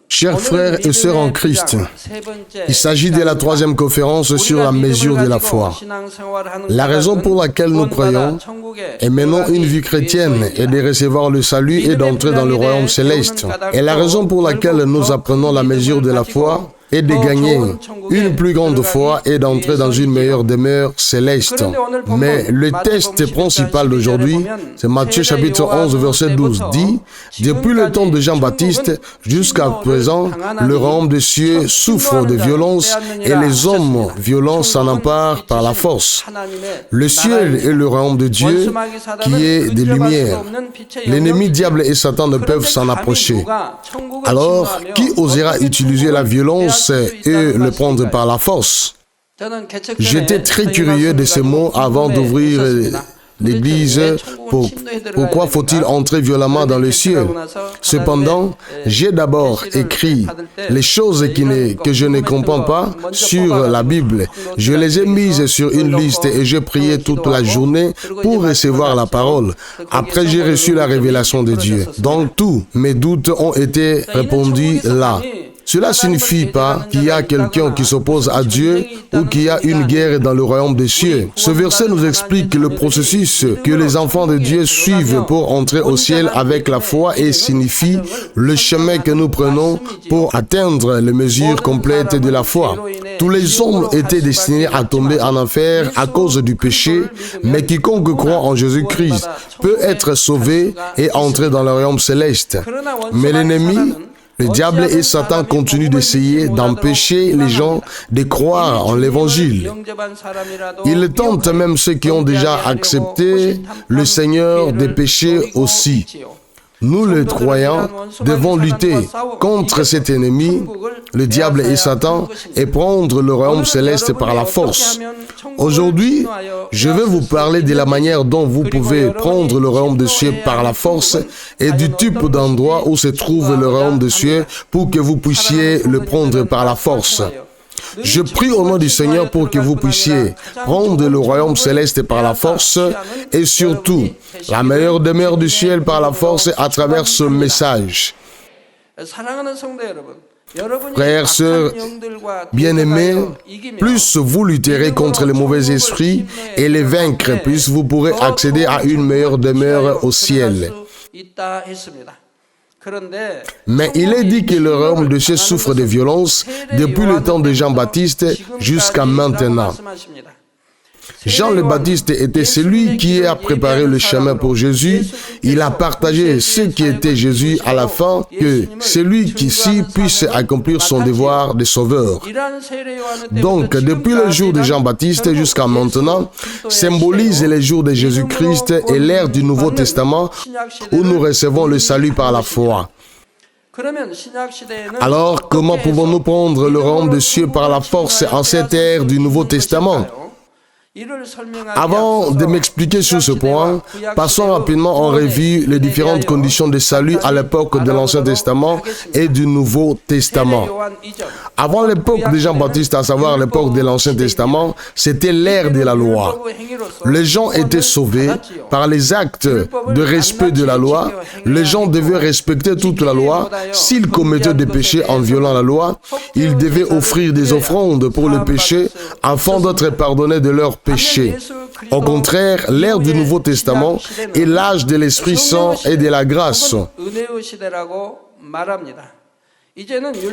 Chers frères et sœurs en Christ, il s'agit de la troisième conférence sur la mesure de la foi. La raison pour laquelle nous croyons et menons une vie chrétienne est de recevoir le salut et d'entrer dans le royaume céleste. Et la raison pour laquelle nous apprenons la mesure de la foi est de gagner une plus grande foi et d'entrer dans une meilleure demeure céleste. Mais le texte principal d'aujourd'hui, c'est Matthieu chapitre 11, verset 12, dit « Depuis le temps de Jean-Baptiste jusqu'à présent, le royaume des cieux souffre de violence et les hommes violents s'en emparent par la force. Le ciel est le royaume de Dieu qui est des lumières. L'ennemi diable et Satan ne peuvent s'en approcher. Alors, qui osera utiliser la violence et le prendre par la force? » J'étais très curieux de ces mots avant d'ouvrir l'église. Pourquoi faut-il entrer violemment dans le ciel? Cependant, j'ai d'abord écrit les choses que je ne comprends pas sur la Bible. Je les ai mises sur une liste et j'ai prié toute la journée pour recevoir la parole. Après, j'ai reçu la révélation de Dieu. Donc, tous mes doutes ont été répondus là. Cela ne signifie pas qu'il y a quelqu'un qui s'oppose à Dieu ou qu'il y a une guerre dans le royaume des cieux. Ce verset nous explique le processus que les enfants de Dieu suivent pour entrer au ciel avec la foi et signifie le chemin que nous prenons pour atteindre les mesures complètes de la foi. Tous les hommes étaient destinés à tomber en enfer à cause du péché, mais quiconque croit en Jésus-Christ peut être sauvé et entrer dans le royaume céleste. Mais l'ennemi, le diable et Satan continuent d'essayer d'empêcher les gens de croire en l'Évangile. Ils tentent même ceux qui ont déjà accepté le Seigneur des péchés aussi. Nous, les croyants, devons lutter contre cet ennemi, le diable et Satan, et prendre le royaume céleste par la force. Aujourd'hui, je vais vous parler de la manière dont vous pouvez prendre le royaume des cieux par la force et du type d'endroit où se trouve le royaume des cieux pour que vous puissiez le prendre par la force. Je prie au nom du Seigneur pour que vous puissiez prendre le royaume céleste par la force et surtout la meilleure demeure du ciel par la force à travers ce message. Frères, sœurs, bien-aimés, plus vous lutterez contre les mauvais esprits et les vaincre, plus vous pourrez accéder à une meilleure demeure au ciel. Mais il est dit que le royaume de Dieu souffre de violence depuis le temps de Jean-Baptiste jusqu'à maintenant. Jean le Baptiste était celui qui a préparé le chemin pour Jésus. Il a partagé ce qui était Jésus à la fin, que celui qui ici puisse accomplir son devoir de sauveur. Donc, depuis le jour de Jean-Baptiste jusqu'à maintenant, symbolise les jours de Jésus-Christ et l'ère du Nouveau Testament où nous recevons le salut par la foi. Alors, comment pouvons-nous prendre le royaume des cieux par la force en cette ère du Nouveau Testament? Avant de m'expliquer sur ce point, passons rapidement en revue les différentes conditions de salut à l'époque de l'Ancien Testament et du Nouveau Testament. Avant l'époque de Jean-Baptiste, à savoir l'époque de l'Ancien Testament, c'était l'ère de la loi. Les gens étaient sauvés par les actes de respect de la loi. Les gens devaient respecter toute la loi. S'ils commettaient des péchés en violant la loi, ils devaient offrir des offrandes pour le péché afin d'être pardonnés de leurs péchés. Au contraire, l'ère du Nouveau Testament est l'âge de l'Esprit Saint et de la grâce.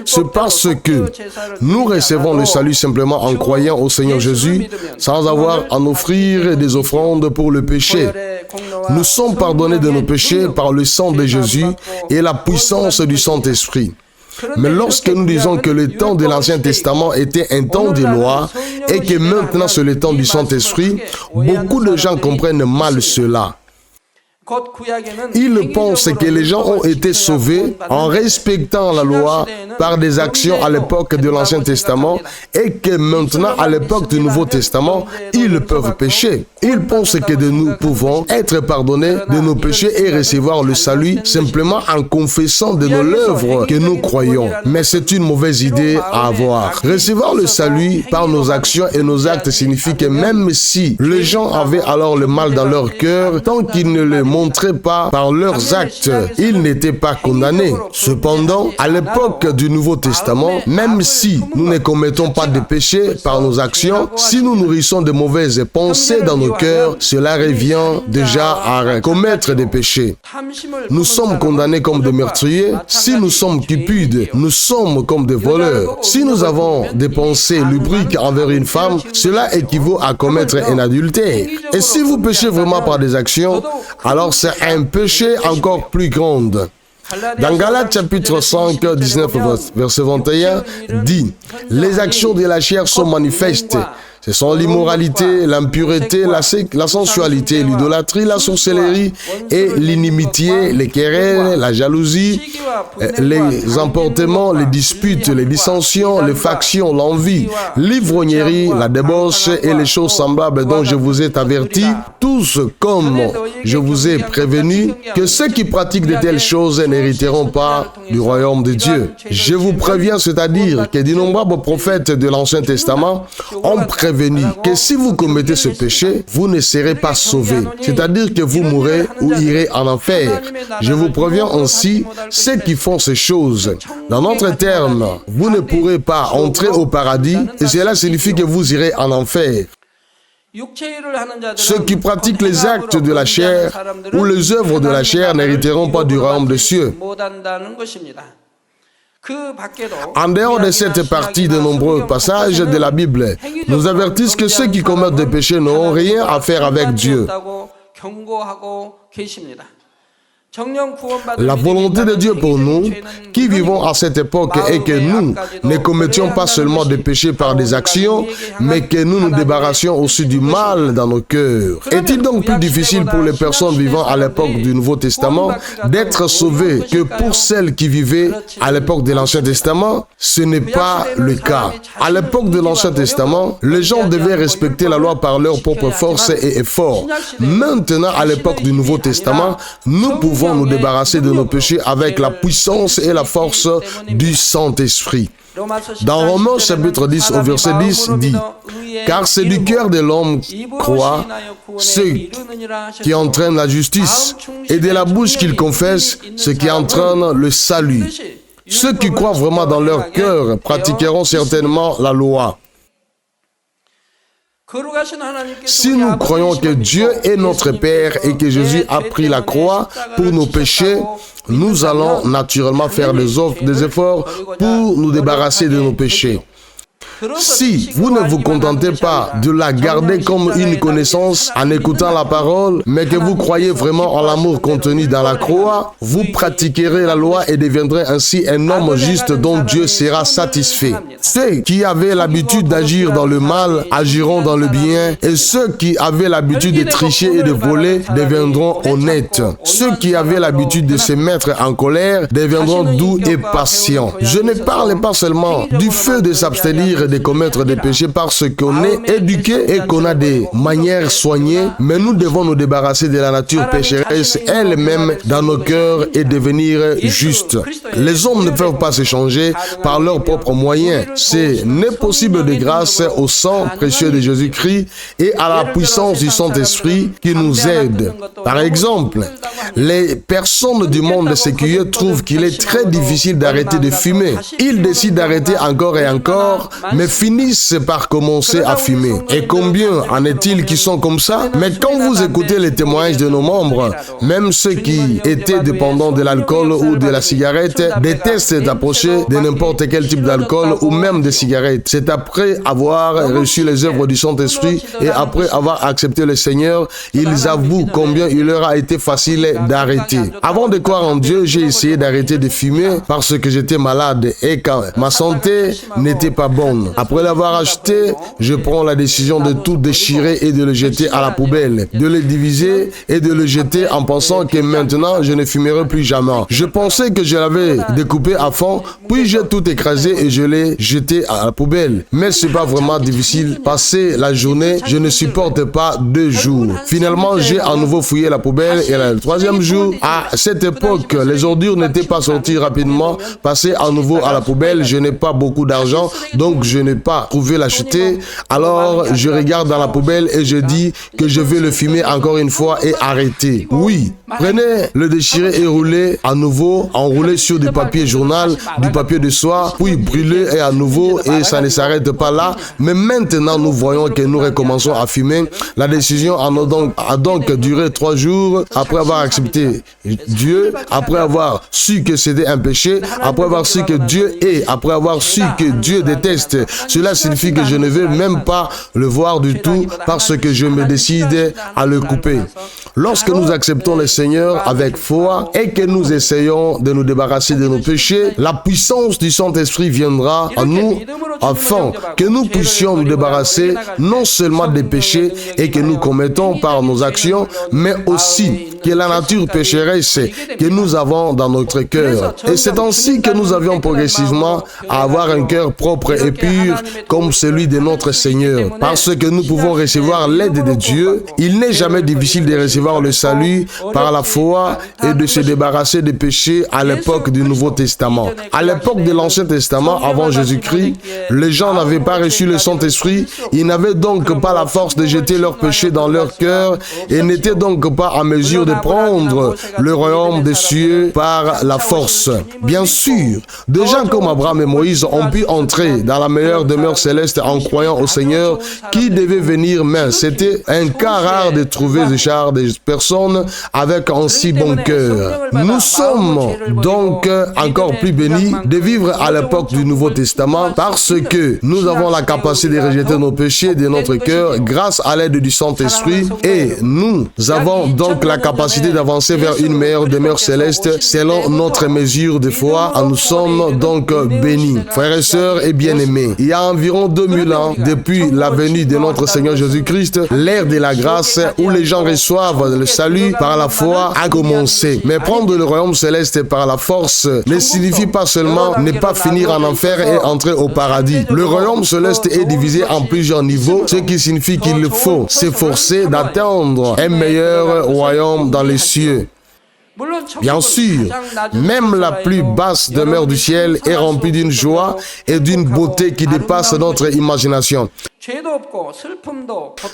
C'est parce que nous recevons le salut simplement en croyant au Seigneur Jésus, sans avoir à offrir des offrandes pour le péché. Nous sommes pardonnés de nos péchés par le sang de Jésus et la puissance du Saint-Esprit. Mais lorsque nous disons que le temps de l'Ancien Testament était un temps de loi et que maintenant c'est le temps du Saint-Esprit, beaucoup de gens comprennent mal cela. Ils pensent que les gens ont été sauvés en respectant la loi par des actions à l'époque de l'Ancien Testament et que maintenant, à l'époque du Nouveau Testament, ils peuvent pécher. Ils pensent que nous pouvons être pardonnés de nos péchés et recevoir le salut simplement en confessant de nos œuvres que nous croyons. Mais c'est une mauvaise idée à avoir. Recevoir le salut par nos actions et nos actes signifie que même si les gens avaient alors le mal dans leur cœur, tant qu'ils ne le montraient pas par leurs actes. Ils n'étaient pas condamnés. Cependant, à l'époque du Nouveau Testament, même si nous ne commettons pas de péchés par nos actions, si nous nourrissons de mauvaises pensées dans nos cœurs, cela revient déjà à commettre des péchés. Nous sommes condamnés comme des meurtriers. Si nous sommes cupides, nous sommes comme des voleurs. Si nous avons des pensées lubriques envers une femme, cela équivaut à commettre un adultère. Et si vous péchez vraiment par des actions, alors c'est un péché encore plus grand. Dans Galates chapitre 5, 19, verset 21, dit « Les actions de la chair sont manifestes. Ce sont l'immoralité, l'impureté, la sensualité, l'idolâtrie, la sorcellerie et l'inimitié, les querelles, la jalousie, les emportements, les disputes, les dissensions, les factions, l'envie, l'ivrognerie, la débauche et les choses semblables dont je vous ai averti, tous comme je vous ai prévenu, que ceux qui pratiquent de telles choses n'hériteront pas du royaume de Dieu. Je vous préviens, c'est-à-dire que d'innombrables prophètes de l'Ancien Testament ont prévenu que si vous commettez ce péché, vous ne serez pas sauvés. C'est-à-dire que vous mourrez ou irez en enfer. Je vous préviens ainsi, ceux qui font ces choses. Dans notre terme, vous ne pourrez pas entrer au paradis et cela signifie que vous irez en enfer. Ceux qui pratiquent les actes de la chair ou les œuvres de la chair n'hériteront pas du royaume des cieux. En dehors de cette partie, de nombreux passages de la Bible nous avertissent que ceux qui commettent des péchés n'auront rien à faire avec Dieu. La volonté de Dieu pour nous, qui vivons à cette époque, est que nous ne commettions pas seulement des péchés par des actions, mais que nous nous débarrassions aussi du mal dans nos cœurs. Est-il donc plus difficile pour les personnes vivant à l'époque du Nouveau Testament d'être sauvées que pour celles qui vivaient à l'époque de l'Ancien Testament? Ce n'est pas le cas. À l'époque de l'Ancien Testament, les gens devaient respecter la loi par leur propre force et effort. Maintenant, à l'époque du Nouveau Testament, nous pouvons nous débarrasser de nos péchés avec la puissance et la force du Saint-Esprit. Dans Romains chapitre 10 au verset 10 dit « Car c'est du cœur de l'homme croit ce qui entraîne la justice, et de la bouche qu'il confesse ce qui entraîne le salut. Ceux qui croient vraiment dans leur cœur pratiqueront certainement la loi. » Si nous croyons que Dieu est notre Père et que Jésus a pris la croix pour nos péchés, nous allons naturellement faire des efforts pour nous débarrasser de nos péchés. Si vous ne vous contentez pas de la garder comme une connaissance en écoutant la parole, mais que vous croyez vraiment en l'amour contenu dans la croix, vous pratiquerez la loi et deviendrez ainsi un homme juste dont Dieu sera satisfait. Ceux qui avaient l'habitude d'agir dans le mal agiront dans le bien, et ceux qui avaient l'habitude de tricher et de voler deviendront honnêtes. Ceux qui avaient l'habitude de se mettre en colère deviendront doux et patients. Je ne parle pas seulement du feu de s'abstenir de commettre des péchés parce qu'on est éduqué et qu'on a des manières soignées, mais nous devons nous débarrasser de la nature pécheresse elle-même dans nos cœurs et devenir justes. Les hommes ne peuvent pas se changer par leurs propres moyens. C'est n'est possible de grâce au sang précieux de Jésus-Christ et à la puissance du Saint-Esprit qui nous aide. Par exemple, les personnes du monde séculier trouvent qu'il est très difficile d'arrêter de fumer. Ils décident d'arrêter encore et encore, mais finissent par commencer à fumer. Et combien en est-il qui sont comme ça? Mais quand vous écoutez les témoignages de nos membres, même ceux qui étaient dépendants de l'alcool ou de la cigarette détestent d'approcher de n'importe quel type d'alcool ou même de cigarette. C'est après avoir reçu les œuvres du Saint-Esprit et après avoir accepté le Seigneur, ils avouent combien il leur a été facile d'arrêter. Avant de croire en Dieu, j'ai essayé d'arrêter de fumer parce que j'étais malade et quand ma santé n'était pas bonne. Après l'avoir acheté, je prends la décision de tout déchirer et de le jeter à la poubelle, de le diviser et de le jeter en pensant que maintenant je ne fumerai plus jamais. Je pensais que je l'avais découpé à fond, puis j'ai tout écrasé et je l'ai jeté à la poubelle. Mais c'est pas vraiment difficile. Passer la journée, je ne supporte pas 2 jours. Finalement, j'ai à nouveau fouillé la poubelle et le 3e jour, à cette époque, les ordures n'étaient pas sorties rapidement. Passer à nouveau à la poubelle, je n'ai pas beaucoup d'argent, donc je n'ai pas trouvé l'acheter, alors je regarde dans la poubelle et je dis que je vais le fumer encore une fois et arrêter. Oui, prenez le déchiré et roulez à nouveau, enroulez sur du papier journal, du papier de soie, puis brûlez et à nouveau, et ça ne s'arrête pas là. Mais maintenant, nous voyons que nous recommençons à fumer. La décision a donc duré 3 jours après avoir accepté Dieu, après avoir su que c'était un péché, après avoir su que Dieu est, après avoir su que Dieu déteste. Cela signifie que je ne veux même pas le voir du tout parce que je me décide à le couper. Lorsque nous acceptons le Seigneur avec foi et que nous essayons de nous débarrasser de nos péchés, la puissance du Saint-Esprit viendra à nous afin que nous puissions nous débarrasser non seulement des péchés et que nous commettons par nos actions, mais aussi que la nature pécheresse que nous avons dans notre cœur. Et c'est ainsi que nous avions progressivement à avoir un cœur propre et pur comme celui de notre Seigneur. Parce que nous pouvons recevoir l'aide de Dieu, il n'est jamais difficile de recevoir le salut par la foi et de se débarrasser des péchés à l'époque du Nouveau Testament. À l'époque de l'Ancien Testament, avant Jésus-Christ, les gens n'avaient pas reçu le Saint-Esprit, ils n'avaient donc pas la force de jeter leurs péchés dans leur cœur et n'étaient donc pas en mesure de prendre le royaume des cieux par la force. Bien sûr, des gens comme Abraham et Moïse ont pu entrer dans la meilleure demeure céleste en croyant au Seigneur qui devait venir, mais c'était un cas rare de trouver des personnes avec un si bon cœur. Nous sommes donc encore plus bénis de vivre à l'époque du Nouveau Testament parce que nous avons la capacité de rejeter nos péchés de notre cœur grâce à l'aide du Saint-Esprit et nous avons donc la capacité d'avancer vers une meilleure demeure céleste selon notre mesure de foi. Nous sommes donc bénis. Frères et sœurs et bien-aimés, il y a environ 2000 ans depuis la venue de notre Seigneur Jésus-Christ, l'ère de la grâce où les gens reçoivent le salut par la foi a commencé. Mais prendre le royaume céleste par la force ne signifie pas seulement ne pas finir en enfer et entrer au paradis. Le royaume céleste est divisé en plusieurs niveaux, ce qui signifie qu'il faut s'efforcer d'atteindre un meilleur royaume dans les cieux. Bien sûr, même la plus basse demeure du ciel est remplie d'une joie et d'une beauté qui dépasse notre imagination.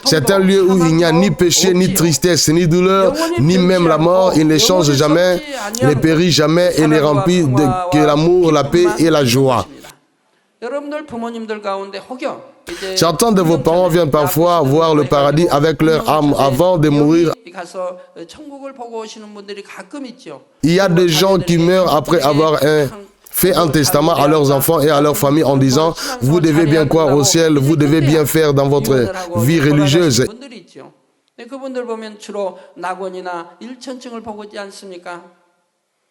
C'est un lieu où il n'y a ni péché, ni tristesse, ni douleur, ni même la mort. Il ne change jamais, ne périt jamais et n'est rempli que l'amour, la paix et la joie. Certains de vos parents viennent parfois voir le paradis avec leur âme avant de mourir. Il y a des gens qui meurent après avoir fait un testament à leurs enfants et à leur famille en disant « Vous devez bien croire au ciel, vous devez bien faire dans votre vie religieuse. »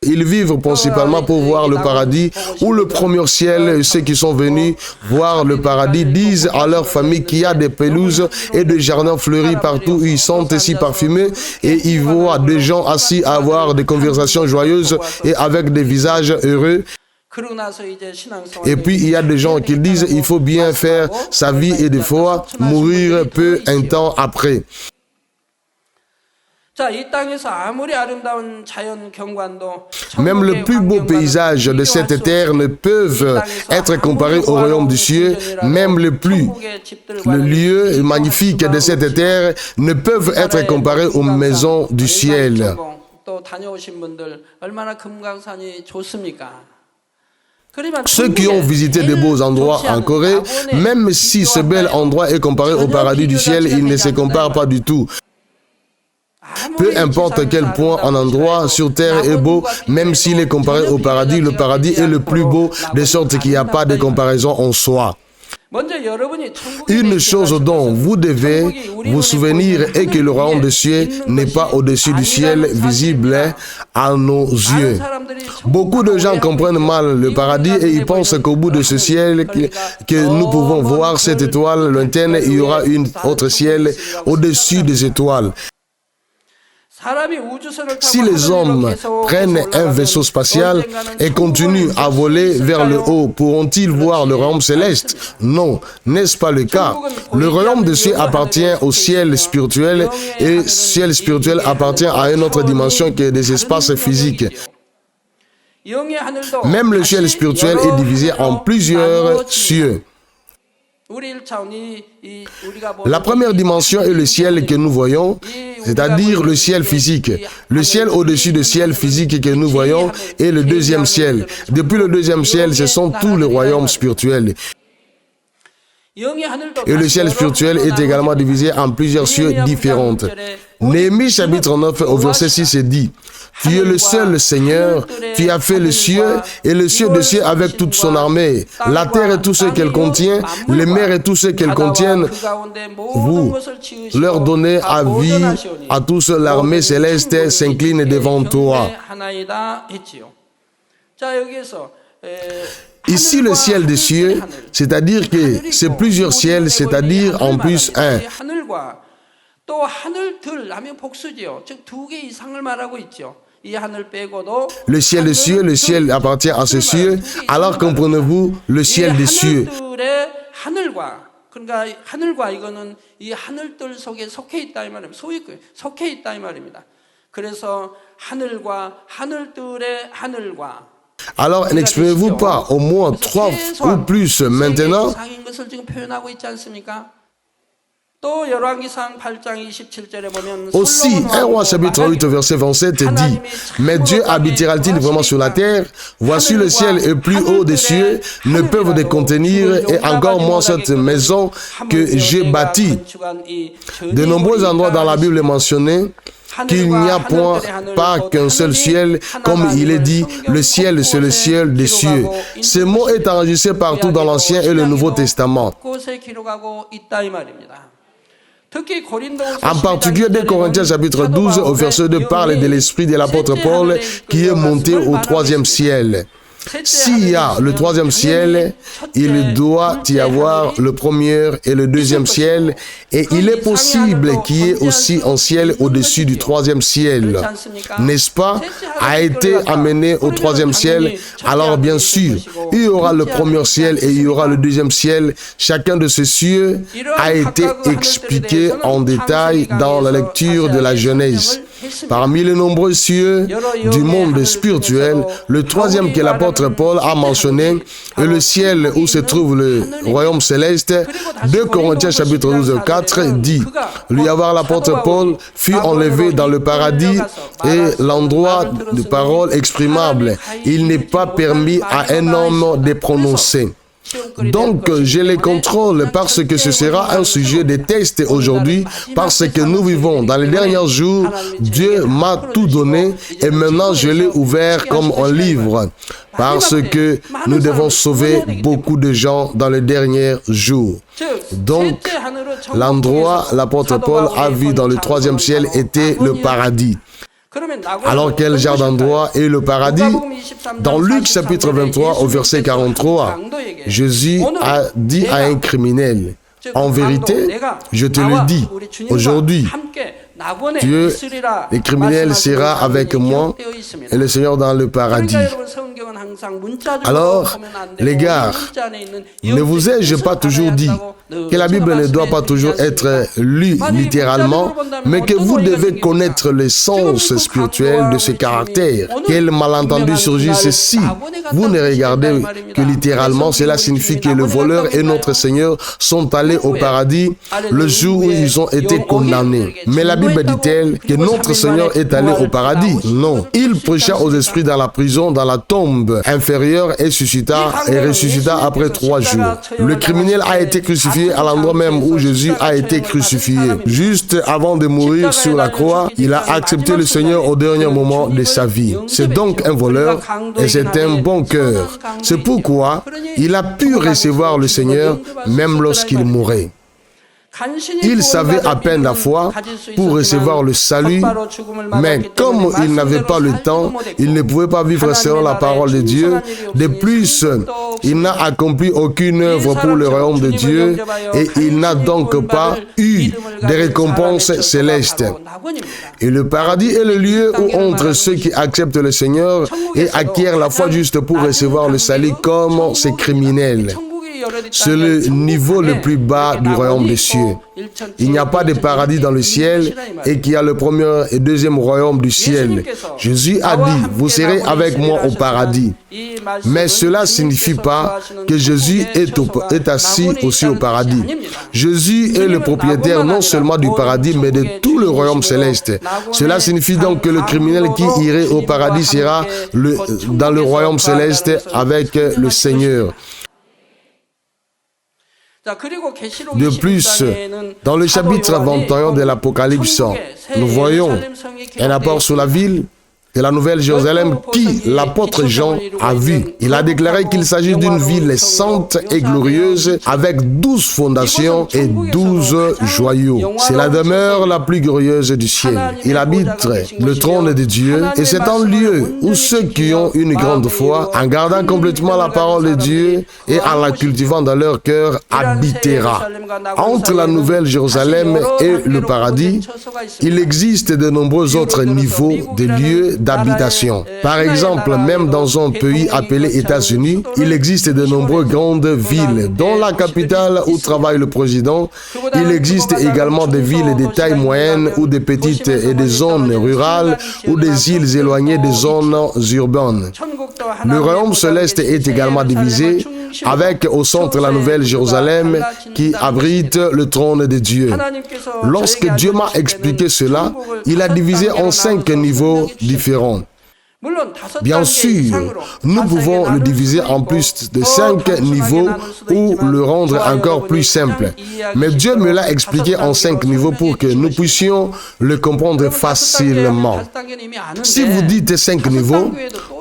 Ils vivent principalement pour voir le paradis ou le premier ciel. Ceux qui sont venus voir le paradis disent à leur famille qu'il y a des pelouses et des jardins fleuris partout où ils sont si parfumés et ils voient des gens assis à avoir des conversations joyeuses et avec des visages heureux. Et puis il y a des gens qui disent il faut bien faire sa vie et des fois mourir peu un temps après. Même le plus beau paysage de cette terre ne peuvent être comparés au royaume du ciel. Même le lieu magnifique de cette terre ne peuvent être comparés aux maisons du ciel. Ceux qui ont visité de beaux endroits en Corée, même si ce bel endroit est comparé au paradis du ciel, il ne se compare pas du tout. Peu importe quel point un endroit sur terre est beau, même s'il est comparé au paradis, le paradis est le plus beau, de sorte qu'il n'y a pas de comparaison en soi. Une chose dont vous devez vous souvenir est que le royaume des cieux n'est pas au-dessus du ciel visible à nos yeux. Beaucoup de gens comprennent mal le paradis et ils pensent qu'au bout de ce ciel que nous pouvons voir cette étoile lointaine, il y aura un autre ciel au-dessus des étoiles. Si les hommes prennent un vaisseau spatial et continuent à voler vers le haut, pourront-ils voir le royaume céleste? Non, n'est-ce pas le cas? Le royaume des cieux appartient au ciel spirituel et le ciel spirituel appartient à une autre dimension que des espaces physiques. Même le ciel spirituel est divisé en plusieurs cieux. La première dimension est le ciel que nous voyons, c'est-à-dire le ciel physique. Le ciel au-dessus du ciel physique que nous voyons est le deuxième ciel. Depuis le deuxième ciel, ce sont tous les royaumes spirituels. Et le ciel spirituel est également divisé en plusieurs cieux différentes. Néhémie chapitre 9 au verset 6 est dit: Tu es le seul Seigneur, tu as fait les cieux et le ciel des cieux avec toute son armée, la terre et tout ce qu'elle contient, les mers et tout ce qu'elles contiennent. Vous leur donnez avis à tous, l'armée céleste s'incline devant toi. Ici, le ciel des cieux, c'est-à-dire que c'est plusieurs ciels, c'est-à-dire en plus un. Le ciel des cieux, le ciel appartient à ce cieux, alors comprenez-vous le ciel des cieux. Alors, n'exprimez-vous pas au moins 3 ou plus maintenant? Aussi, 1 Roi chapitre 8 verset 27 dit: Mais Dieu habitera-t-il vraiment sur la terre? Voici le ciel est plus haut des cieux, ne peuvent les contenir, et encore moins cette maison que j'ai bâtie. De nombreux endroits dans la Bible est mentionné qu'il n'y a point pas qu'un seul ciel, comme il est dit, le ciel c'est le ciel des cieux. Ce mot est enregistré partout dans l'Ancien et le Nouveau Testament. En particulier, 2 Corinthiens chapitre 12 au verset 2 parle de l'esprit de l'apôtre Paul qui est monté au 3e ciel. S'il y a le 3e ciel, il doit y avoir le 1er et le 2e ciel, et il est possible qu'il y ait aussi un ciel au-dessus du 3e ciel, n'est-ce pas? A été amené au 3e ciel, alors bien sûr, il y aura le 1er ciel et il y aura le 2e ciel. Chacun de ces cieux a été expliqué en détail dans la lecture de la Genèse. Parmi les nombreux cieux du monde spirituel, le 3e que l'apôtre Paul a mentionné est le ciel où se trouve le royaume céleste. 2 Corinthiens chapitre 12 4 dit: Lui avoir l'apôtre Paul fut enlevé dans le paradis et l'endroit de parole exprimable. Il n'est pas permis à un homme de prononcer. Donc, je les contrôle parce que ce sera un sujet de test aujourd'hui, parce que nous vivons dans les derniers jours. Dieu m'a tout donné et maintenant je l'ai ouvert comme un livre, parce que nous devons sauver beaucoup de gens dans les derniers jours. Donc, l'endroit l'apôtre Paul a vu dans le 3e ciel était le paradis. Alors quel genre d'endroit est le paradis? Dans Luc chapitre 23 au verset 43, Jésus a dit à un criminel: En vérité, je te le dis, aujourd'hui, Dieu, le criminel sera avec moi et le Seigneur dans le paradis. Alors, les gars, ne vous ai-je pas toujours dit que la Bible ne doit pas toujours être lue littéralement, mais que vous devez connaître le sens spirituel de ce caractère? Quel malentendu surgisse si vous ne regardez que littéralement? Cela signifie que le voleur et notre Seigneur sont allés au paradis le jour où ils ont été condamnés. Mais la Bible dit-elle que notre Seigneur est allé au paradis? Non. Il prêcha aux esprits dans la prison, dans la tombe inférieure, et ressuscita après 3 jours. Le criminel a été crucifié à l'endroit même où Jésus a été crucifié. Juste avant de mourir sur la croix, il a accepté le Seigneur au dernier moment de sa vie. C'est donc un voleur et c'est un bon cœur. C'est pourquoi il a pu recevoir le Seigneur même lorsqu'il mourait. Il savait à peine la foi pour recevoir le salut, mais comme il n'avait pas le temps, il ne pouvait pas vivre selon la parole de Dieu. De plus, il n'a accompli aucune œuvre pour le royaume de Dieu et il n'a donc pas eu de récompenses célestes. Et le paradis est le lieu où entrent ceux qui acceptent le Seigneur et acquièrent la foi juste pour recevoir le salut comme ces criminels. C'est le niveau le plus bas du royaume des cieux. Il n'y a pas de paradis dans le ciel et qu'il y a le premier et deuxième royaume du ciel. Jésus a dit, vous serez avec moi au paradis. Mais cela ne signifie pas que Jésus est assis aussi au paradis. Jésus est le propriétaire non seulement du paradis, mais de tout le royaume céleste. Cela signifie donc que le criminel qui irait au paradis sera dans le royaume céleste avec le Seigneur. De plus, dans le chapitre 21 de l'Apocalypse, nous voyons un apport sur la ville de la Nouvelle Jérusalem qui l'apôtre Jean a vu. Il a déclaré qu'il s'agit d'une ville sainte et glorieuse avec 12 fondations et 12 joyaux. C'est la demeure la plus glorieuse du ciel. Il habite le trône de Dieu et c'est un lieu où ceux qui ont une grande foi, en gardant complètement la parole de Dieu et en la cultivant dans leur cœur, habitera. Entre la Nouvelle Jérusalem et le paradis, il existe de nombreux autres niveaux de lieux d'habitation. Par exemple, même dans un pays appelé États-Unis, il existe de nombreuses grandes villes, dont la capitale où travaille le président. Il existe également des villes de taille moyenne ou des petites et des zones rurales ou des îles éloignées des zones urbaines. Le royaume céleste est également divisé avec au centre la Nouvelle Jérusalem qui abrite le trône de Dieu. Lorsque Dieu m'a expliqué cela, il a divisé en 5 niveaux différents. Bien sûr, nous pouvons le diviser en plus de 5 niveaux ou le rendre encore plus simple. Mais Dieu me l'a expliqué en 5 niveaux pour que nous puissions le comprendre facilement. Si vous dites 5 niveaux,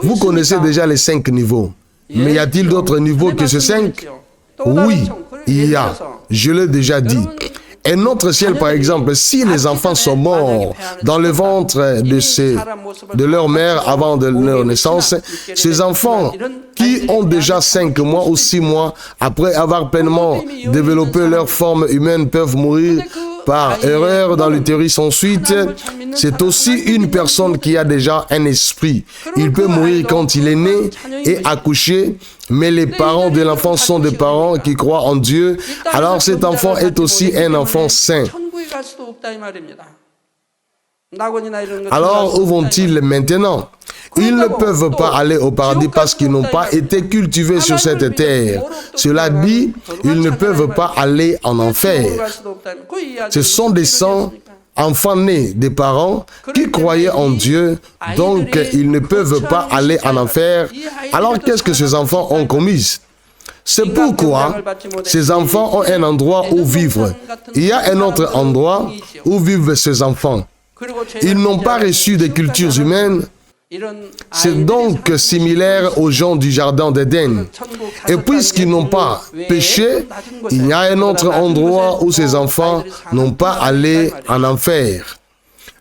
vous connaissez déjà les 5 niveaux. Mais y a-t-il d'autres niveaux que ces 5? Oui, il y a. Je l'ai déjà dit. Et notre ciel, par exemple, si les enfants sont morts dans le ventre de leur mère avant de leur naissance, ces enfants qui ont déjà 5 mois ou 6 mois après avoir pleinement développé leur forme humaine peuvent mourir par erreur dans l'utérus ensuite. C'est aussi une personne qui a déjà un esprit. Il peut mourir quand il est né et accouché, mais les parents de l'enfant sont des parents qui croient en Dieu. Alors cet enfant est aussi un enfant saint. Alors où vont-ils maintenant? Ils ne peuvent pas aller au paradis parce qu'ils n'ont pas été cultivés sur cette terre. Cela dit, ils ne peuvent pas aller en enfer. Ce sont des saints, enfants nés des parents qui croyaient en Dieu, donc ils ne peuvent pas aller en enfer. Alors qu'est-ce que ces enfants ont commis? C'est pourquoi ces enfants ont un endroit où vivre. Il y a un autre endroit où vivent ces enfants. Ils n'ont pas reçu de cultures humaines. C'est donc similaire aux gens du jardin d'Éden. Et puisqu'ils n'ont pas péché, il y a un autre endroit où ces enfants n'ont pas allé en enfer.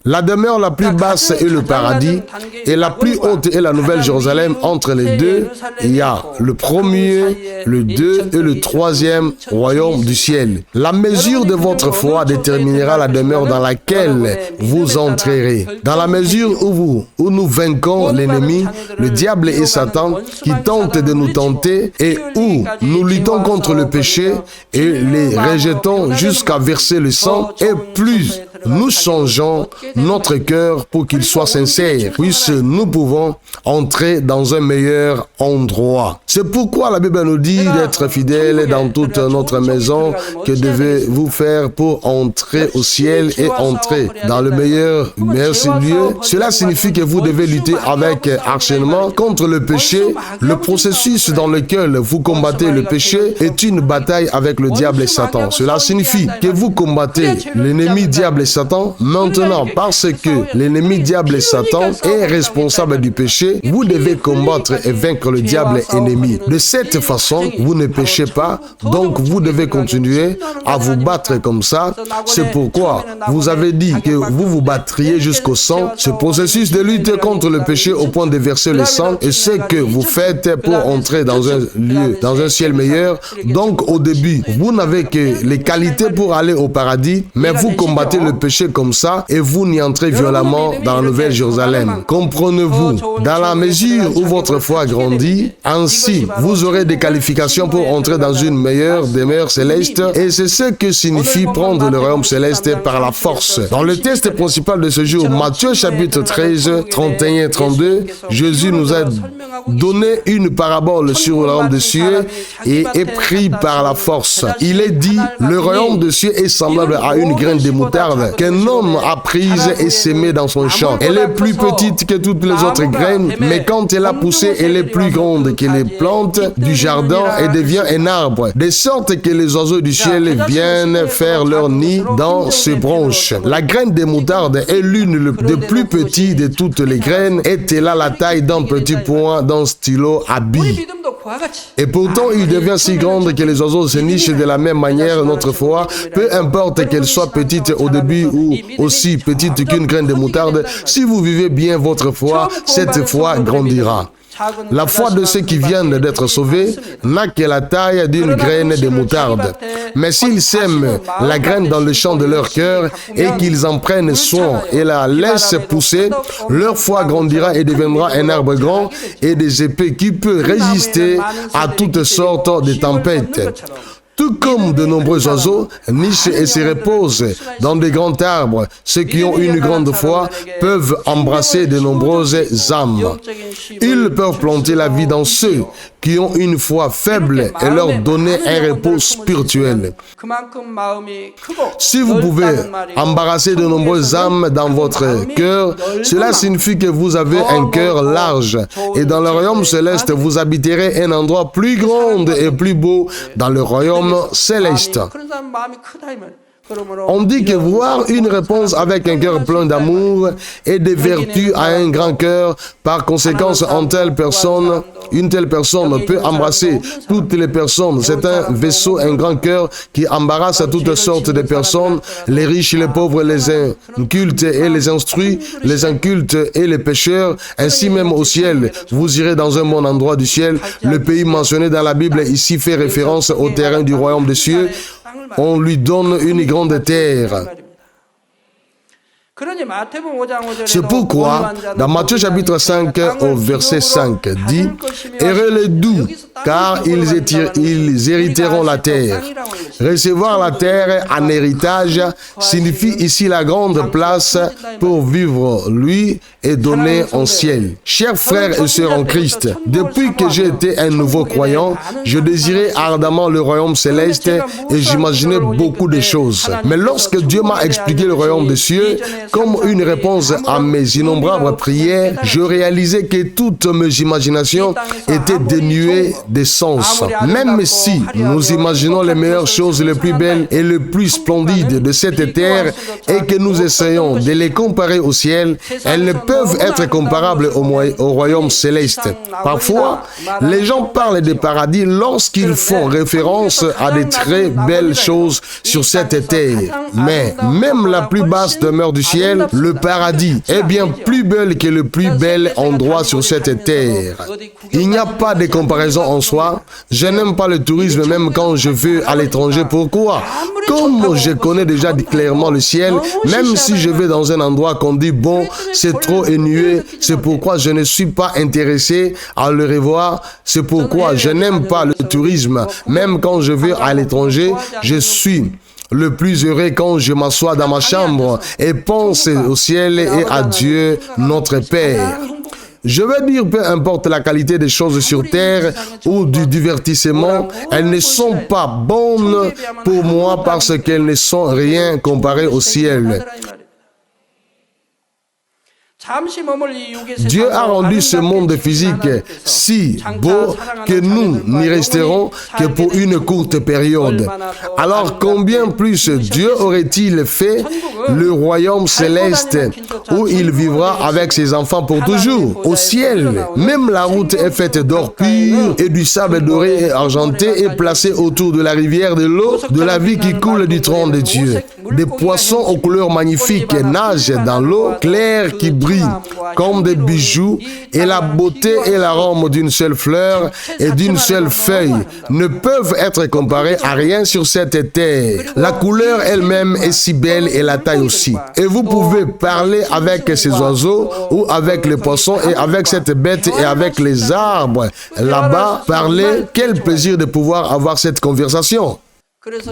La demeure la plus basse est le paradis et la plus haute est la Nouvelle Jérusalem. Entre les deux, il y a le premier, le 2 et le troisième royaume du ciel. La mesure de votre foi déterminera la demeure dans laquelle vous entrerez. Dans la mesure où nous vainquons l'ennemi, le diable et Satan, qui tentent de nous tenter, et où nous luttons contre le péché et les rejetons jusqu'à verser le sang, et plus nous changeons notre cœur pour qu'il soit sincère, puisque nous pouvons entrer dans un meilleur endroit. C'est pourquoi la Bible nous dit d'être fidèles dans toute notre maison. Que devez-vous faire pour entrer au ciel et entrer dans le meilleur lieu? Cela signifie que vous devez lutter avec acharnement contre le péché. Le processus dans lequel vous combattez le péché est une bataille avec le diable et Satan. Cela signifie que vous combattez l'ennemi diable et Satan. Maintenant, parce que l'ennemi diable et Satan est responsable du péché, vous devez combattre et vaincre le diable ennemi. De cette façon, vous ne péchez pas, donc vous devez continuer à vous battre comme ça. C'est pourquoi vous avez dit que vous vous battriez jusqu'au sang. Ce processus de lutte contre le péché au point de verser le sang est ce que vous faites pour entrer dans un lieu, dans un ciel meilleur. Donc au début, vous n'avez que les qualités pour aller au paradis, mais vous combattez le péché comme ça et vous n'y entrez violemment dans la Nouvelle Jérusalem. Comprenez-vous, dans la mesure où votre foi grandit, ainsi vous aurez des qualifications pour entrer dans une meilleure demeure céleste, et c'est ce que signifie prendre le royaume céleste par la force. Dans le texte principal de ce jour, Matthieu chapitre 13, 31 et 32, Jésus nous a donné une parabole sur le royaume des cieux et est pris par la force. Il est dit, le royaume des cieux est semblable à une graine de moutarde qu'un homme a prise et sémée dans son champ. Elle est plus petite que toutes les autres graines, mais quand elle a poussé, elle est plus grande que les plantes du jardin et devient un arbre, de sorte que les oiseaux du ciel viennent faire leur nid dans ses branches. La graine de moutarde est l'une des plus petites de toutes les graines, et elle a la taille d'un petit point d'un stylo à billes. Et pourtant, il devient si grande que les oiseaux se nichent de la même manière. Notre foi, peu importe qu'elle soit petite au début ou aussi petite qu'une graine de moutarde, si vous vivez bien votre foi, cette foi grandira. La foi de ceux qui viennent d'être sauvés n'a que la taille d'une graine de moutarde. Mais s'ils sèment la graine dans le champ de leur cœur et qu'ils en prennent soin et la laissent pousser, leur foi grandira et deviendra un arbre grand et des épées qui peut résister à toutes sortes de tempêtes. Tout comme de nombreux oiseaux nichent et se reposent dans de grands arbres, ceux qui ont une grande foi peuvent embrasser de nombreuses âmes. Ils peuvent planter la vie dans ceux qui ont une foi faible et leur donner un repos spirituel. Si vous pouvez embarrasser de nombreuses âmes dans votre cœur, cela signifie que vous avez un cœur large. Et dans le royaume céleste, vous habiterez un endroit plus grand et plus beau dans le royaume céleste. On dit que voir une réponse avec un cœur plein d'amour et de vertu à un grand cœur, par conséquent, une telle personne peut embrasser toutes les personnes. C'est un vaisseau, un grand cœur qui embarrasse à toutes sortes de personnes, les riches, les pauvres, les incultes et les instruits, les incultes et les pécheurs, ainsi même au ciel. Vous irez dans un bon endroit du ciel. Le pays mentionné dans la Bible ici fait référence au terrain du royaume des cieux. On lui donne une grande terre. C'est pourquoi, dans Matthieu chapitre 5, au verset 5, dit « Heureux les doux, car ils hériteront la terre. » Recevoir la terre en héritage signifie ici la grande place pour vivre lui et donner en ciel. Chers frères et sœurs en Christ, depuis que j'ai été un nouveau croyant, je désirais ardemment le royaume céleste et j'imaginais beaucoup de choses. Mais lorsque Dieu m'a expliqué le royaume des cieux, comme une réponse à mes innombrables prières, je réalisais que toutes mes imaginations étaient dénuées de sens. Même si nous imaginons les meilleures choses, les plus belles et les plus splendides de cette terre et que nous essayons de les comparer au ciel, elles ne peuvent être comparables au royaume céleste. Parfois, les gens parlent de paradis lorsqu'ils font référence à de très belles choses sur cette terre. Mais même la plus basse demeure du ciel, le paradis, est bien plus belle que le plus bel endroit sur cette terre. Il n'y a pas de comparaison en soi. Je n'aime pas le tourisme même quand je vais à l'étranger. Pourquoi? Comme je connais déjà clairement le ciel, même si je vais dans un endroit qu'on dit bon, c'est trop ennuyeux, c'est pourquoi je ne suis pas intéressé à le revoir. C'est pourquoi je n'aime pas le tourisme. Même quand je vais à l'étranger, je suis le plus heureux quand je m'assois dans ma chambre et pense au ciel et à Dieu, notre Père. Je veux dire, peu importe la qualité des choses sur terre ou du divertissement, elles ne sont pas bonnes pour moi parce qu'elles ne sont rien comparées au ciel. Dieu a rendu ce monde physique si beau que nous n'y resterons que pour une courte période. Alors combien plus Dieu aurait-il fait le royaume céleste où il vivra avec ses enfants pour toujours? Au ciel, même la route est faite d'or pur et du sable doré et argenté et placée autour de la rivière de l'eau de la vie qui coule du trône de Dieu. Des poissons aux couleurs magnifiques nagent dans l'eau claire qui brille comme des bijoux, et la beauté et l'arôme d'une seule fleur et d'une seule feuille ne peuvent être comparés à rien sur cette terre. La couleur elle-même est si belle et la taille aussi. Et vous pouvez parler avec ces oiseaux ou avec les poissons et avec cette bête et avec les arbres. Là-bas, parler, quel plaisir de pouvoir avoir cette conversation.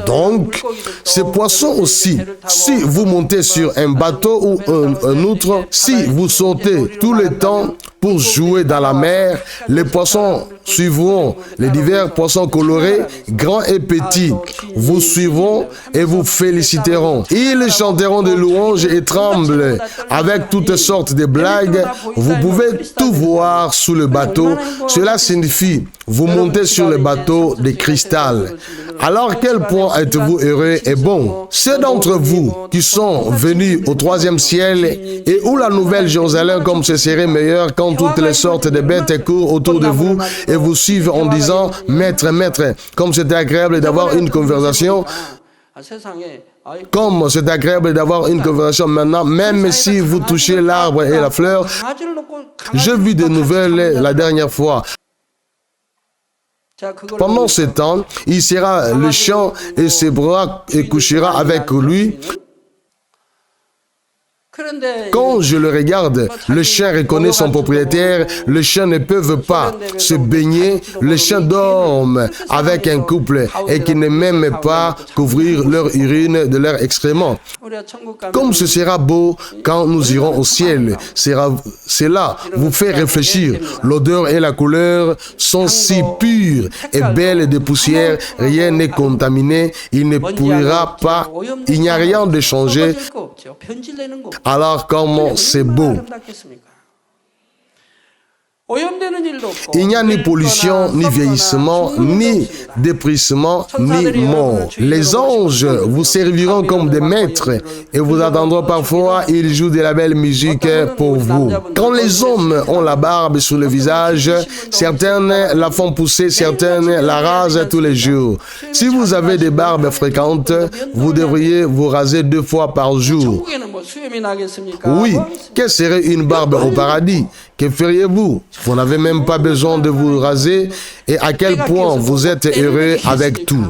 Donc, ces poissons aussi, si vous montez sur un bateau ou un autre, si vous sautez tout le temps pour jouer dans la mer, les poissons suivront, les divers poissons colorés, grands et petits, vous suivront et vous féliciteront. Ils chanteront des louanges et tremblent avec toutes sortes de blagues. Vous pouvez tout voir sous le bateau. Cela signifie, vous montez sur le bateau de cristal. Alors, quel point êtes-vous heureux et bon? Ceux d'entre vous qui sont venus au 3e ciel et où la nouvelle Jérusalem comme ce serait meilleur quand toutes les sortes de bêtes courent autour de vous et vous suivent en disant « Maître, maître », comme c'est agréable d'avoir une conversation. Comme c'est agréable d'avoir une conversation maintenant, même si vous touchez l'arbre et la fleur. J'ai vu des nouvelles la dernière fois. Pendant ce temps, il sera le chien et ses bras et couchera avec lui. Quand je le regarde, le chien reconnaît son propriétaire, les chiens ne peuvent pas se baigner, les chiens dorment avec un couple et qui ne m'aiment pas couvrir leur urine de leurs excréments. Comme ce sera beau quand nous irons au ciel, cela vous fait réfléchir. L'odeur et la couleur sont si pures et belles de poussière, rien n'est contaminé, il ne pourrira pas, il n'y a rien de changé. Alors comment c'est beau! Il n'y a ni pollution, ni vieillissement, ni dépérissement, ni mort. Les anges vous serviront comme des maîtres et vous attendront parfois, ils jouent de la belle musique pour vous. Quand les hommes ont la barbe sur le visage, certaines la font pousser, certaines la rasent tous les jours. Si vous avez des barbes fréquentes, vous devriez vous raser 2 fois par jour. Oui, quelle serait une barbe au paradis? Que feriez-vous? Vous n'avez même pas besoin de vous raser et à quel point vous êtes heureux avec tout.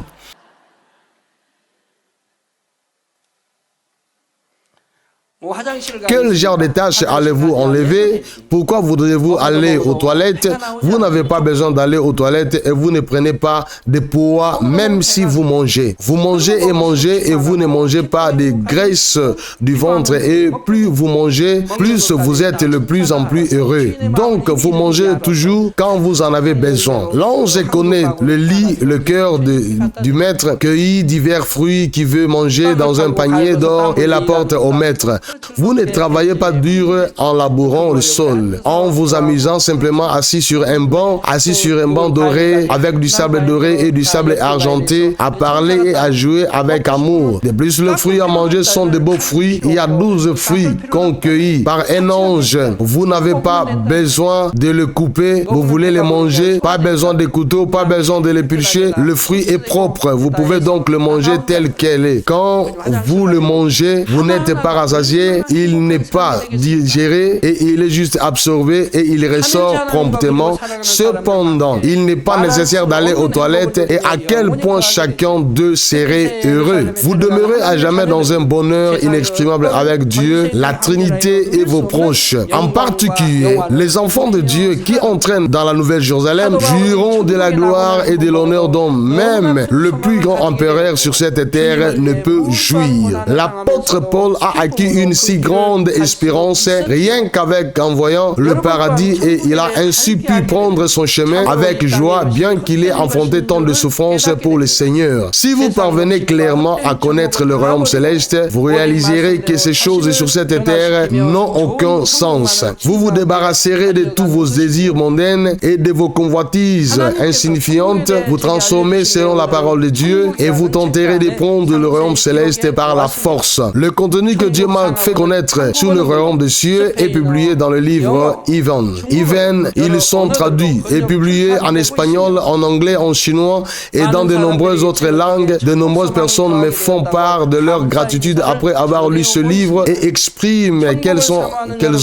Quel genre de tâches allez-vous enlever? Pourquoi voudriez-vous aller aux toilettes? Vous n'avez pas besoin d'aller aux toilettes et vous ne prenez pas de poids même si vous mangez. Vous mangez et vous ne mangez pas de graisse du ventre et plus vous mangez, plus vous êtes de plus en plus heureux. Donc vous mangez toujours quand vous en avez besoin. L'ange connaît le lit, le cœur du maître, cueillit divers fruits qu'il veut manger dans un panier d'or et l'apporte au maître. Vous ne travaillez pas dur en labourant le sol, en vous amusant simplement assis sur un banc doré, avec du sable doré et du sable argenté, à parler et à jouer avec amour. De plus, les fruits à manger sont de beaux fruits. Il y a 12 fruits qu'on cueillit par un ange. Vous n'avez pas besoin de le couper, vous voulez les manger, pas besoin de couteau, pas besoin de l'éplucher. Le fruit est propre, vous pouvez donc le manger tel qu'elle est. Quand vous le mangez, vous n'êtes pas rassasié. Il n'est pas digéré et il est juste absorbé et il ressort promptement. Cependant, il n'est pas nécessaire d'aller aux toilettes et à quel point chacun d'eux serait heureux. Vous demeurez à jamais dans un bonheur inexprimable avec Dieu, la Trinité et vos proches. En particulier, les enfants de Dieu qui entraînent dans la Nouvelle Jérusalem jouiront de la gloire et de l'honneur dont même le plus grand empereur sur cette terre ne peut jouir. L'apôtre Paul a acquis une si grande espérance rien qu'en voyant le paradis et il a ainsi pu prendre son chemin avec joie bien qu'il ait affronté tant de souffrances pour le Seigneur. Si vous parvenez clairement à connaître le royaume céleste, vous réaliserez que ces choses sur cette terre n'ont aucun sens. Vous vous débarrasserez de tous vos désirs mondains et de vos convoitises insignifiantes, vous transformez selon la parole de Dieu et vous tenterez de prendre le royaume céleste par la force. Le contenu que Dieu m'a fait connaître sur le royaume des cieux est publié dans le livre Ivan. Ils sont traduits et publiés en espagnol, en anglais, en chinois et dans de nombreuses autres langues. De nombreuses personnes me font part de leur gratitude après avoir lu ce livre et expriment qu'elles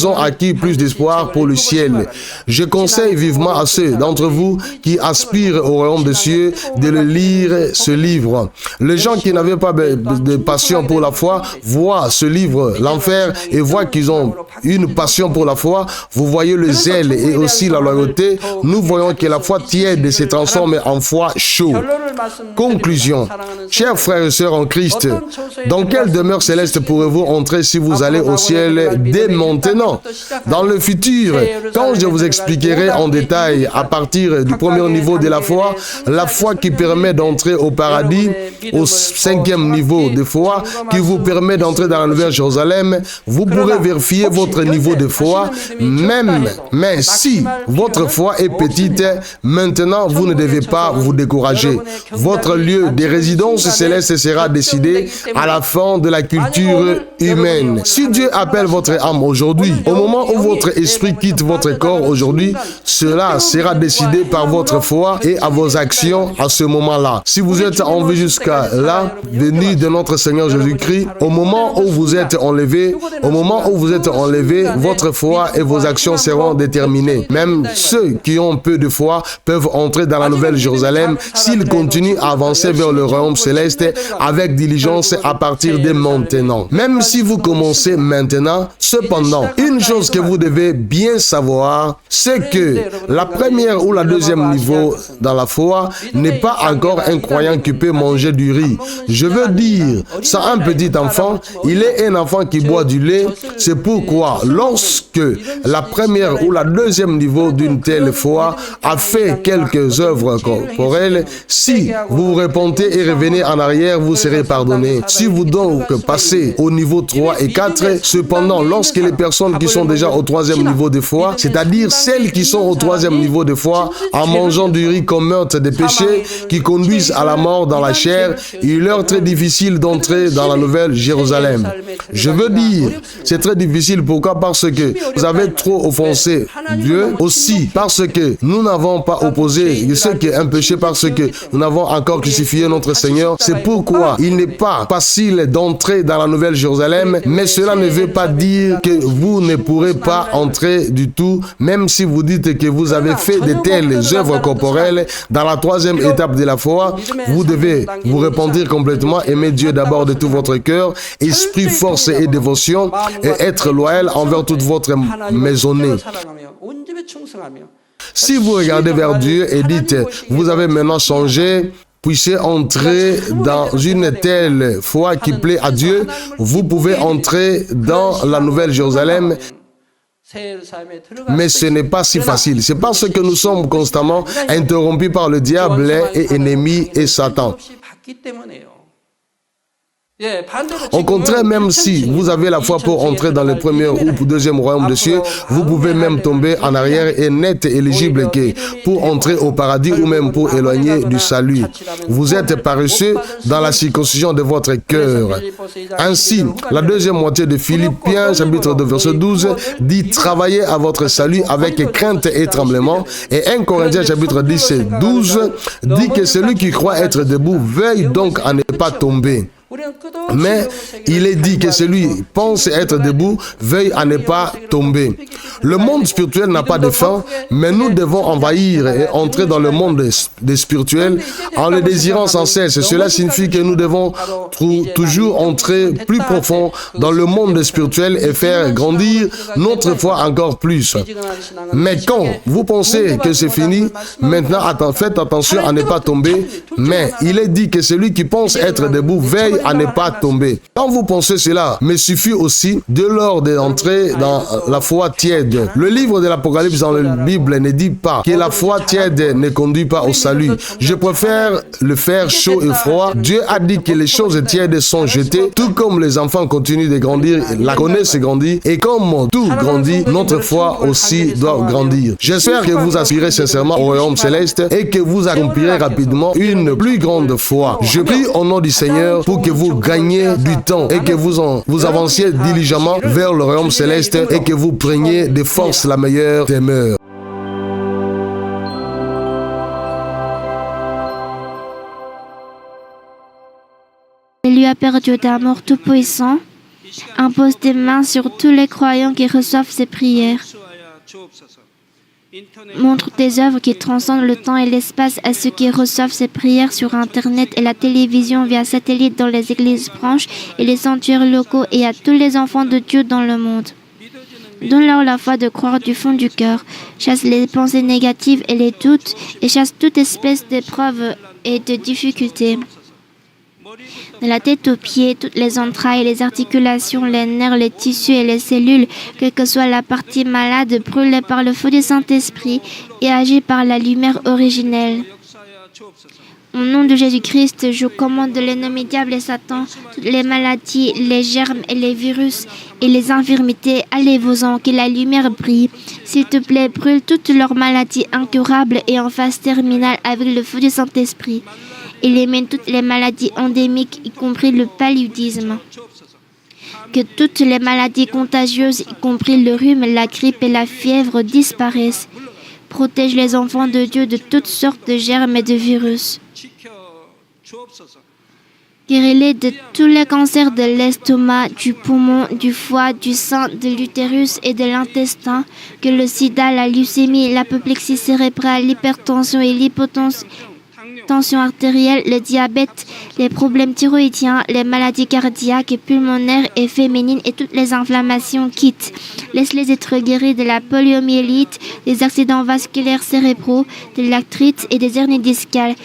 ont acquis plus d'espoir pour le ciel. Je conseille vivement à ceux d'entre vous qui aspirent au royaume des cieux de le lire ce livre. Les gens qui n'avaient pas de passion pour la foi voient ce livre, l'enfer, et voient qu'ils ont une passion pour la foi. Vous voyez le zèle et aussi la loyauté. Nous voyons que la foi tiède se transforme en foi chaude. Conclusion. Chers frères et sœurs en Christ, dans quelle demeure céleste pourrez-vous entrer si vous allez au ciel dès maintenant? Dans le futur, quand je vous expliquerai en détail à partir du premier niveau de la foi qui permet d'entrer au paradis, au 5e niveau de foi qui vous permet d'entrer dans la Nouvelle Jérusalem, vous pourrez vérifier votre niveau de foi, mais si votre foi est petite, maintenant vous ne devez pas vous décourager. Votre lieu de résidence céleste sera décidé à la fin de la culture humaine. Si Dieu appelle votre âme aujourd'hui, au moment où votre esprit quitte votre corps aujourd'hui, cela sera décidé par votre foi et à vos actions à ce moment-là. Si vous êtes en vie jusqu'à là, venu de notre Seigneur Jésus-Christ, au moment où vous êtes enlevé, votre foi et vos actions seront déterminées. Même ceux qui ont peu de foi peuvent entrer dans la Nouvelle Jérusalem s'ils continuent à avancer vers le royaume céleste avec diligence à partir de maintenant. Même si vous commencez maintenant, cependant, une chose que vous devez bien savoir, c'est que la première ou la deuxième niveau dans la foi n'est pas encore un croyant qui peut manger du riz. Je veux dire, sans un petit enfant, il est un enfant qui boit du lait. C'est pourquoi, lorsque la première ou la deuxième niveau d'une telle foi a fait quelques œuvres corporelles, si vous vous repentez et revenez en arrière, vous serez pardonné. Si vous donc passez au niveau 3 et 4, cependant, lorsque les personnes qui sont déjà au 3e niveau de foi, c'est-à-dire celles qui sont au 3e niveau de foi, en mangeant du riz commettent des péchés qui conduisent à la mort dans la chair, il leur est très difficile d'entrer dans la Nouvelle Jérusalem. Je veux dire, c'est très difficile. Pourquoi? Parce que vous avez trop offensé Dieu. Aussi, parce que nous n'avons pas opposé ce qui est un péché, parce que nous n'avons encore crucifié notre Seigneur. C'est pourquoi il n'est pas facile d'entrer dans la Nouvelle Jérusalem, mais cela ne veut pas dire que vous ne pourrez pas entrer du tout, même si vous dites que vous avez fait de telles œuvres corporelles. Dans la 3e étape de la foi, vous devez vous repentir complètement, aimer Dieu d'abord de tout votre cœur, esprit, force et dévotion, et être loyal envers toute votre maisonnée. Si vous regardez vers Dieu et dites, vous avez maintenant changé, puissiez entrer dans une telle foi qui plaît à Dieu, vous pouvez entrer dans la Nouvelle Jérusalem. Mais ce n'est pas si facile. C'est parce que nous sommes constamment interrompus par le diable et ennemi et Satan. Au contraire, même si vous avez la foi pour entrer dans le premier ou deuxième royaume des cieux, vous pouvez même tomber en arrière et n'être éligible que pour entrer au paradis ou même pour éloigner du salut. Vous êtes paresseux dans la circoncision de votre cœur. Ainsi, la deuxième moitié de Philippiens, chapitre 2, verset 12, dit « Travaillez à votre salut avec crainte et tremblement ». Et 1 Corinthiens, chapitre 10, 12, dit que celui qui croit être debout veuille donc à ne pas tomber. Mais il est dit que celui qui pense être debout veuille à ne pas tomber. Le monde spirituel n'a pas de fin, mais nous devons envahir et entrer dans le monde des spirituels en le désirant sans cesse. Cela signifie que nous devons toujours entrer plus profond dans le monde spirituel et faire grandir notre foi encore plus. Mais quand vous pensez que c'est fini, maintenant faites attention à ne pas tomber. Mais il est dit que celui qui pense être debout veille à ne pas tomber. Quand vous pensez cela, mais suffit aussi de l'ordre d'entrer dans la foi tiède. Le livre de l'Apocalypse dans la Bible ne dit pas que la foi tiède ne conduit pas au salut. Je préfère le faire chaud et froid. Dieu a dit que les choses tièdes sont jetées, tout comme les enfants continuent de grandir, la connaissance grandit, et comme tout grandit, notre foi aussi doit grandir. J'espère que vous aspirez sincèrement au royaume céleste et que vous accomplirez rapidement une plus grande foi. Je prie au nom du Seigneur pour que vous gagniez du temps et que vous avanciez diligemment vers le royaume céleste et que vous preniez de force la meilleure demeure. Lui a perdu d'amour tout-puissant, impose tes mains sur tous les croyants qui reçoivent ses prières. Montre tes œuvres qui transcendent le temps et l'espace à ceux qui reçoivent ces prières sur Internet et la télévision via satellite dans les églises branches et les sanctuaires locaux et à tous les enfants de Dieu dans le monde. Donne-leur la foi de croire du fond du cœur. Chasse les pensées négatives et les doutes et chasse toute espèce d'épreuve et de difficultés. De la tête aux pieds, toutes les entrailles, les articulations, les nerfs, les tissus et les cellules, quelle que soit la partie malade, brûlée par le feu du Saint-Esprit et agit par la lumière originelle. Au nom de Jésus-Christ, je commande l'ennemi diable et Satan, toutes les maladies, les germes et les virus et les infirmités, allez-vous-en, que la lumière brille. S'il te plaît, brûle toutes leurs maladies incurables et en phase terminale avec le feu du Saint-Esprit. Élimine toutes les maladies endémiques, y compris le paludisme. Que toutes les maladies contagieuses, y compris le rhume, la grippe et la fièvre, disparaissent. Protège les enfants de Dieu de toutes sortes de germes et de virus. Guéris-les de tous les cancers de l'estomac, du poumon, du foie, du sein, de l'utérus et de l'intestin, que le sida, la leucémie, l'apoplexie cérébrale, l'hypertension et l'hypotension, tension artérielle, le diabète, les problèmes thyroïdiens, les maladies cardiaques et pulmonaires et féminines et toutes les inflammations quittent. Laisse-les être guéris de la poliomyélite, des accidents vasculaires cérébraux, de l'arthrite et des hernies discales.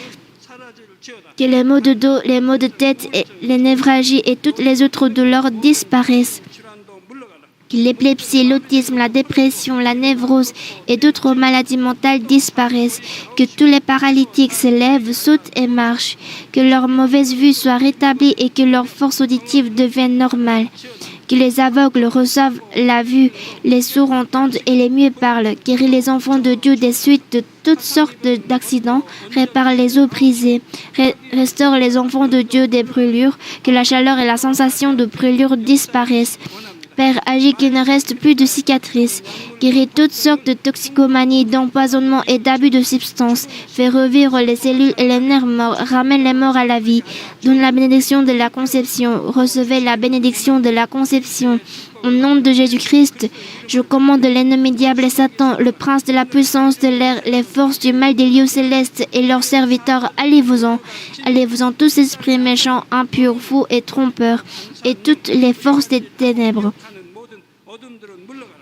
Que les maux de dos, les maux de tête, et les névralgies et toutes les autres douleurs disparaissent. Que l'épilepsie, l'autisme, la dépression, la névrose et d'autres maladies mentales disparaissent. Que tous les paralytiques se lèvent, sautent et marchent. Que leur mauvaise vue soit rétablie et que leur force auditive devienne normale. Que les aveugles reçoivent la vue, les sourds entendent et les muets parlent. Guéris les enfants de Dieu des suites de toutes sortes d'accidents. Répare les os brisés. Restaure les enfants de Dieu des brûlures. Que la chaleur et la sensation de brûlure disparaissent. Père, agis qu'il ne reste plus de cicatrices. Guéris toutes sortes de toxicomanie, d'empoisonnement et d'abus de substances. Fais revivre les cellules et les nerfs morts. Ramène les morts à la vie. Donne la bénédiction de la conception. Recevez la bénédiction de la conception. Au nom de Jésus-Christ, je commande l'ennemi diable et Satan, le prince de la puissance de l'air, les forces du mal des lieux célestes et leurs serviteurs. Allez-vous-en. Allez-vous-en tous esprits méchants, impurs, fous et trompeurs, et toutes les forces des ténèbres.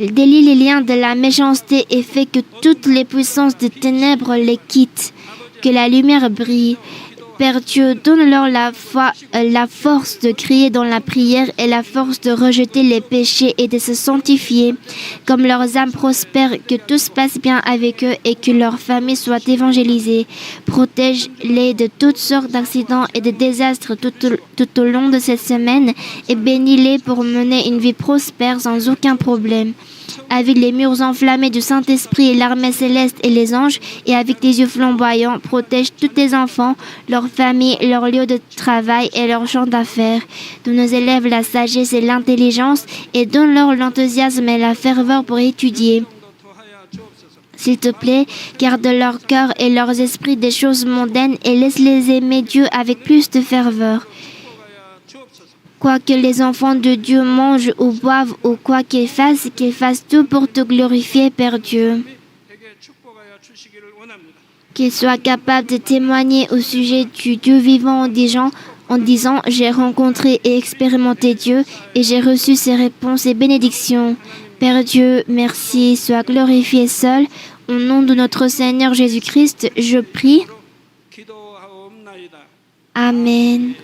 Délie les liens de la méchanceté et fait que toutes les puissances des ténèbres les quittent. Que la lumière brille. Père Dieu, donne-leur la foi, la force de crier dans la prière et la force de rejeter les péchés et de se sanctifier. Comme leurs âmes prospèrent, que tout se passe bien avec eux et que leur famille soit évangélisée. Protège-les de toutes sortes d'accidents et de désastres tout au long de cette semaine et bénis-les pour mener une vie prospère sans aucun problème. Avec les murs enflammés du Saint-Esprit et l'armée céleste et les anges, et avec des yeux flamboyants, protège tous tes enfants, leurs familles, leurs lieux de travail et leurs champs d'affaires. Donne aux élèves la sagesse et l'intelligence, et donne-leur l'enthousiasme et la ferveur pour étudier. S'il te plaît, garde leur cœur et leurs esprits des choses mondaines et laisse-les aimer Dieu avec plus de ferveur. Quoi que les enfants de Dieu mangent ou boivent ou quoi qu'ils fassent tout pour te glorifier, Père Dieu. Qu'ils soient capables de témoigner au sujet du Dieu vivant en disant « J'ai rencontré et expérimenté Dieu et j'ai reçu ses réponses et bénédictions. » Père Dieu, merci, sois glorifié seul. Au nom de notre Seigneur Jésus-Christ, je prie. Amen.